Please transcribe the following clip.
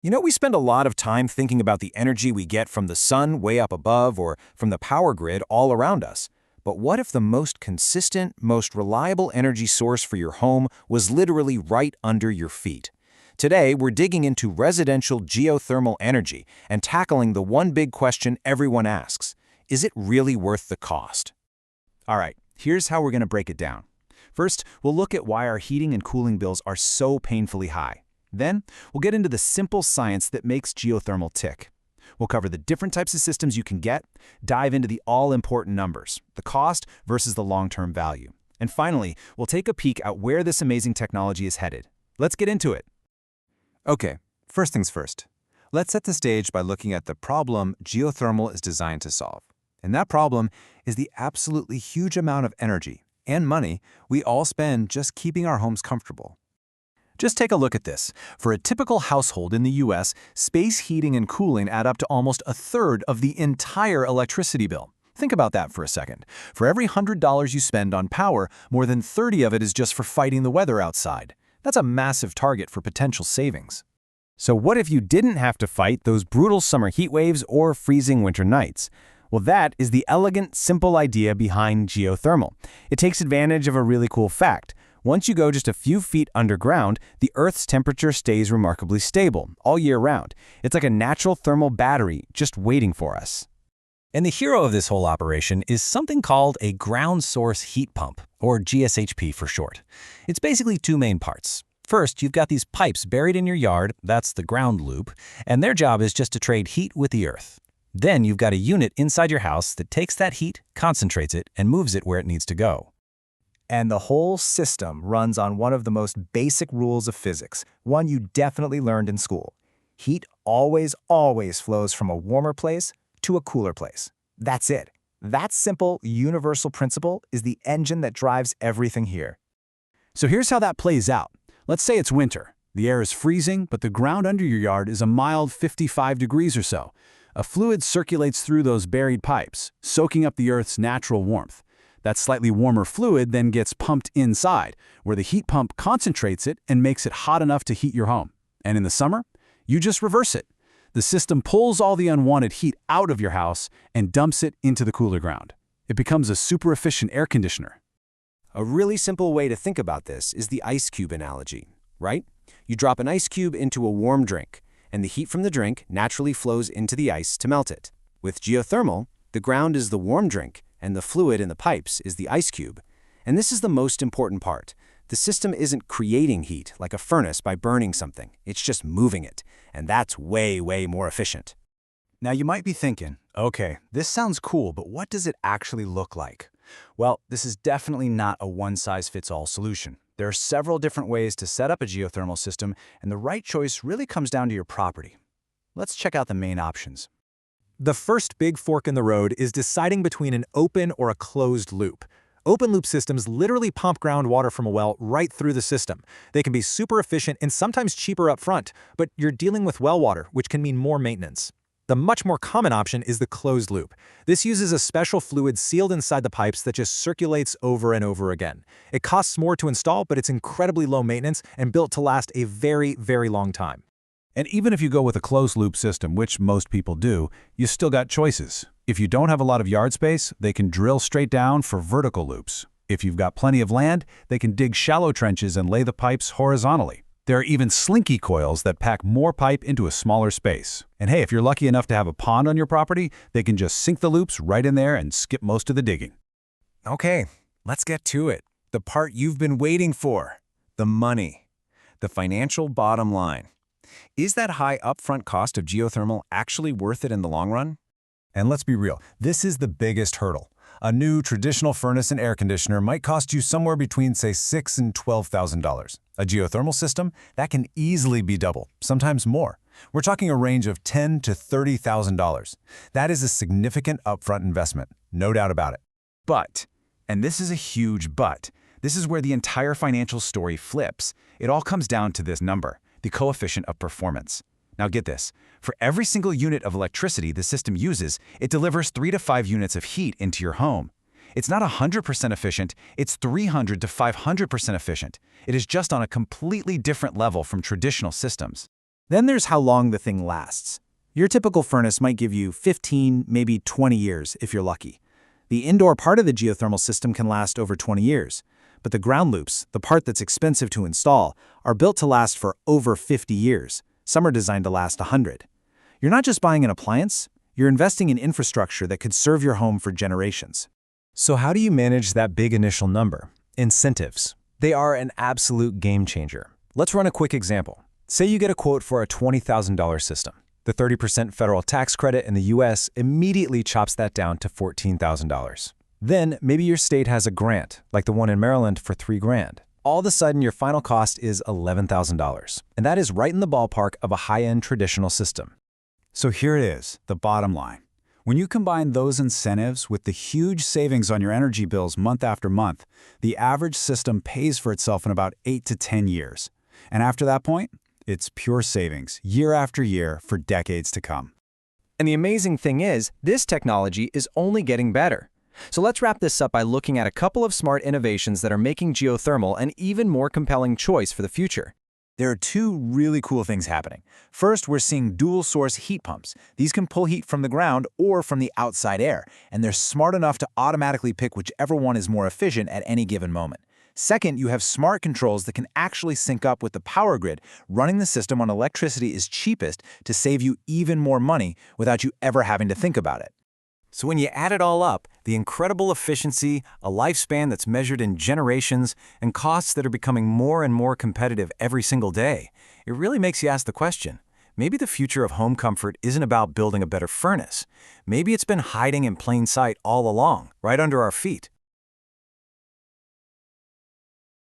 We spend a lot of time thinking about the energy we get from the sun way up above or from the power grid all around us. But what if the most consistent, most reliable energy source for your home was literally right under your feet? Today, we're digging into residential geothermal energy and tackling the one big question everyone asks. Is it really worth the cost? All right, here's how we're going to break it down. First, we'll look at why our heating and cooling bills are so painfully high. Then, we'll get into the simple science that makes geothermal tick. We'll cover the different types of systems you can get, dive into the all-important numbers, the cost versus the long-term value. And finally, we'll take a peek at where this amazing technology is headed. Let's get into it. Okay, first things first. Let's set the stage by looking at the problem geothermal is designed to solve. And that problem is the absolutely huge amount of energy and money we all spend just keeping our homes comfortable. Just take a look at this. For a typical household in the US, space heating and cooling add up to almost a third of the entire electricity bill. Think about that for a second. For every $100 you spend on power, more than 30 of it is just for fighting the weather outside. That's a massive target for potential savings. So what if you didn't have to fight those brutal summer heat waves or freezing winter nights? Well, that is the elegant, simple idea behind geothermal. It takes advantage of a really cool fact. Once you go just a few feet underground, the Earth's temperature stays remarkably stable all year round. It's like a natural thermal battery just waiting for us. And the hero of this whole operation is something called a ground source heat pump, or GSHP for short. It's basically two main parts. First, you've got these pipes buried in your yard, that's the ground loop, and their job is just to trade heat with the earth. Then you've got a unit inside your house that takes that heat, concentrates it, and moves it where it needs to go. And the whole system runs on one of the most basic rules of physics, one you definitely learned in school. Heat always flows from a warmer place to a cooler place. That's it. That simple, universal principle is the engine that drives everything here. So here's how that plays out. Let's say it's winter. The air is freezing, but the ground under your yard is a mild 55 degrees or so. A fluid circulates through those buried pipes, soaking up the Earth's natural warmth. That slightly warmer fluid then gets pumped inside, where the heat pump concentrates it and makes it hot enough to heat your home. And in the summer, you just reverse it. The system pulls all the unwanted heat out of your house and dumps it into the cooler ground. It becomes a super efficient air conditioner. A really simple way to think about this is the ice cube analogy, right? You drop an ice cube into a warm drink, and the heat from the drink naturally flows into the ice to melt it. With geothermal, the ground is the warm drink, and the fluid in the pipes is the ice cube. And this is the most important part. The system isn't creating heat like a furnace by burning something. It's just moving it. And that's way more efficient. Now you might be thinking, okay, this sounds cool, but what does it actually look like? Well, this is definitely not a one-size-fits-all solution. There are several different ways to set up a geothermal system, and the right choice really comes down to your property. Let's check out the main options. The first big fork in the road is deciding between an open or a closed loop. Open-loop systems literally pump groundwater from a well right through the system. They can be super efficient and sometimes cheaper up front, but you're dealing with well water, which can mean more maintenance. The much more common option is the closed loop. This uses a special fluid sealed inside the pipes that just circulates over and over again. It costs more to install, but it's incredibly low maintenance and built to last a very long time. And even if you go with a closed-loop system, which most people do, you still got choices. If you don't have a lot of yard space, they can drill straight down for vertical loops. If you've got plenty of land, they can dig shallow trenches and lay the pipes horizontally. There are even slinky coils that pack more pipe into a smaller space. And hey, if you're lucky enough to have a pond on your property, they can just sink the loops right in there and skip most of the digging. Okay, let's get to it. The part you've been waiting for. The money. The financial bottom line. Is that high upfront cost of geothermal actually worth it in the long run? And let's be real, this is the biggest hurdle. A new traditional furnace and air conditioner might cost you somewhere between, say, $6,000 and $12,000. A geothermal system, that can easily be double, sometimes more. We're talking a range of $10,000 to $30,000. That is a significant upfront investment, no doubt about it. But, and this is a huge but, this is where the entire financial story flips. It all comes down to this number, the coefficient of performance. Now get this, for every single unit of electricity the system uses, it delivers 3 to 5 units of heat into your home. It's not 100% efficient, it's 300 to 500% efficient. It is just on a completely different level from traditional systems. Then there's how long the thing lasts. Your typical furnace might give you 15, maybe 20 years if you're lucky. The indoor part of the geothermal system can last over 20 years. But the ground loops, the part that's expensive to install, are built to last for over 50 years. Some are designed to last 100. You're not just buying an appliance, you're investing in infrastructure that could serve your home for generations. So how do you manage that big initial number? Incentives. They are an absolute game changer. Let's run a quick example. Say you get a quote for a $20,000 system. The 30% federal tax credit in the US immediately chops that down to $14,000. Then maybe your state has a grant, like the one in Maryland for $3,000. All of a sudden, your final cost is $11,000. And that is right in the ballpark of a high-end traditional system. So here it is, the bottom line. When you combine those incentives with the huge savings on your energy bills month after month, the average system pays for itself in about 8 to 10 years. And after that point, it's pure savings, year after year, for decades to come. And the amazing thing is, this technology is only getting better. So let's wrap this up by looking at a couple of smart innovations that are making geothermal an even more compelling choice for the future. There are two really cool things happening. First, we're seeing dual-source heat pumps. These can pull heat from the ground or from the outside air, and they're smart enough to automatically pick whichever one is more efficient at any given moment. Second, you have smart controls that can actually sync up with the power grid. Running the system on electricity is cheapest to save you even more money without you ever having to think about it. So when you add it all up, the incredible efficiency, a lifespan that's measured in generations, and costs that are becoming more and more competitive every single day, it really makes you ask the question, maybe the future of home comfort isn't about building a better furnace. Maybe it's been hiding in plain sight all along, right under our feet.